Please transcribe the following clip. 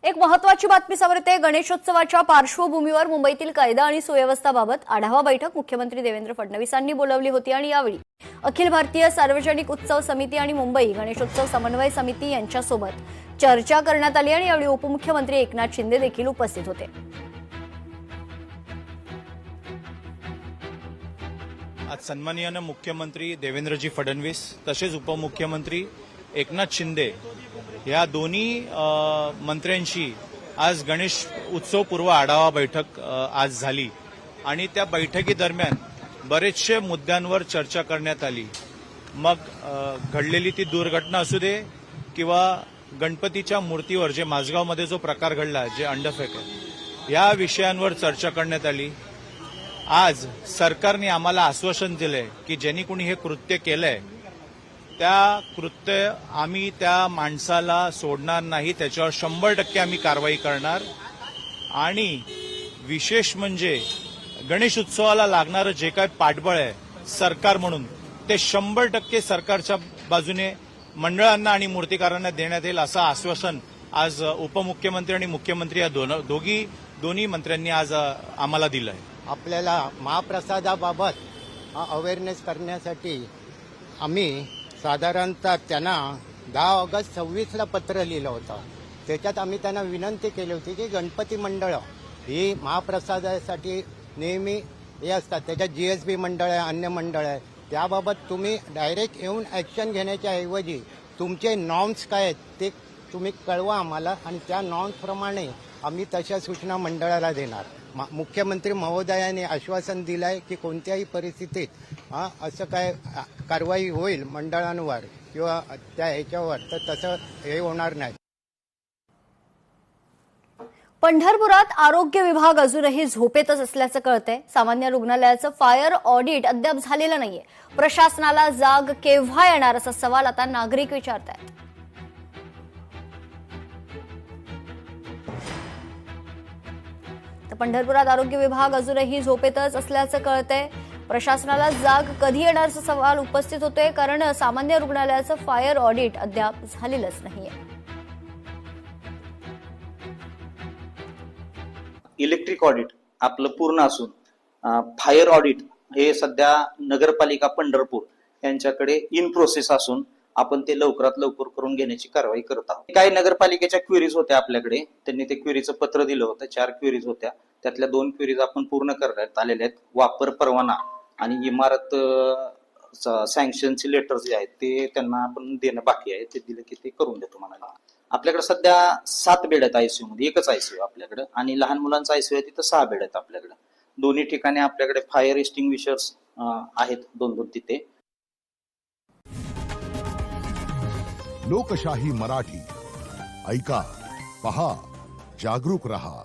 एक महत्वाची बातमी समोर येते। गणेशोत्सवाच्या पार्श्वभूमीवर मुंबईतील कायदा आणि सुव्यवस्थेबाबत आढावा बैठक मुख्यमंत्री देवेंद्र फडणवीसांनी बोलावली होती आणि यावेळी अखिल भारतीय सार्वजनिक उत्सव समिती आणि मुंबई गणेशोत्सव समन्वय समिती यांच्यासोबत चर्चा करण्यात आली आणि यावेळी उपमुख्यमंत्री एकनाथ शिंदे देखील उपस्थित होते। आज सन्माननीय मुख्यमंत्री देवेंद्रजी फडणवीस तसेच उपमुख्यमंत्री एकनाथ शिंदे या दोन्ही मंत्र्यांशी आज गणेश उत्सव पूर्व आढावा बैठक आज झाली आणि त्या बैठकीदरम्यान बरेचसे मुद्द्यांवर चर्चा करण्यात आली। मग घडलेली ती दुर्घटना असू दे किंवा गणपतीच्या मूर्तीवर जे माझगावमध्ये जो प्रकार घडला, जे अंडफेक आहे, या विषयांवर चर्चा करण्यात आली। आज सरकारने आम्हाला आश्वासन दिलंय की ज्यांनी कोणी हे कृत्य केलंय त्या कृत्य आम्ही त्या माणसाला सोडणार नाही, त्याच्यावर 100% आम्ही कारवाई करणार। आणि विशेष म्हणजे गणेश उत्सवाला लागणारं जे काय पाठबळ आहे सरकार म्हणून ते 100% सरकारच्या बाजूने मंडळांना आणि मूर्तिकारांना देण्यात येईल असं आश्वासन आज उपमुख्यमंत्री आणि मुख्यमंत्री या दोन्ही मंत्र्यांनी आज आम्हाला दिलं आहे। आपल्याला महाप्रसादाबाबत अवेअरनेस करण्यासाठी आम्ही साधारणतः त्यांना 10 ऑगस्ट 26ला पत्र लिहिलं होतं। त्याच्यात आम्ही त्यांना विनंती केली होती की गणपती मंडळं ही महाप्रसादासाठी नेहमी हे असतात, त्याच्यात GSB मंडळ आहे, अन्य मंडळ आहे, त्याबाबत तुम्ही डायरेक्ट येऊन ॲक्शन घेण्याच्या ऐवजी तुमचे नॉर्म्स काय आहेत ते तुम्ही कळवा आम्हाला आणि त्या नॉर्म्सप्रमाणे आम्ही तशा सूचना मंडळाला देणार। मुख्यमंत्री महोदयांनी आश्वासन दिलं आहे की कोणत्याही परिस्थितीत असं काय कारवाई होईल मंडळांवर किंवा त्या ह्याच्यावर, तर तसं हे होणार नाही। पंढरपुरात आरोग्य विभाग अजूनही झोपेतच असल्याचं कळतंय। सामान्य रुग्णालयाचं फायर ऑडिट अद्याप झालेलं नाहीये। प्रशासनाला जाग केव्हा येणार असा सवाल आता नागरिक विचारतायत। पंढरपुरात आरोग्य विभाग अजूनही झोपेतच असल्याचं कळतंय। प्रशासनाला जाग कधी येणार असा सवाल उपस्थित होतोय, कारण सामान्य रुग्णालयाचं फायर ऑडिट अद्याप झालेलंच नाहीये। इलेक्ट्रिक ऑडिट आपलं पूर्ण असून फायर ऑडिट हे सध्या नगरपालिका पंढरपूर यांच्याकडे इन प्रोसेस असून आपण ते लवकरात लवकर करून घेण्याची कारवाई करत आहोत। काही नगरपालिकेच्या क्वेरीज होत्या आपल्याकडे, त्यांनी ते क्वेरीचं पत्र दिलं होतं। 4 क्वेरीज होत्या, त्यातल्या 2 क्वेरीज आपण पूर्ण करण्यात आलेल्या आहेत। वापर परवाना आणि इमारत सँक्शनचे लेटर्स जे आहेत ते त्यांना आपण देणं बाकी आहे, ते दिलं की ते करून देतो म्हणाला। आपल्याकडे सध्या 7 बेड आहेत आयसीयू मध्ये, एकच आयसीयू आपल्याकडे, आणि लहान मुलांचा आयसीयू आहे तिथं 6 बेड आहेत आपल्याकडे। दोन्ही ठिकाणी आपल्याकडे फायर एक्सटिंग्विशर्स आहेत 2-2 तिथे। लोकशाही मराठी ऐका, पहा, जागरूक रहा।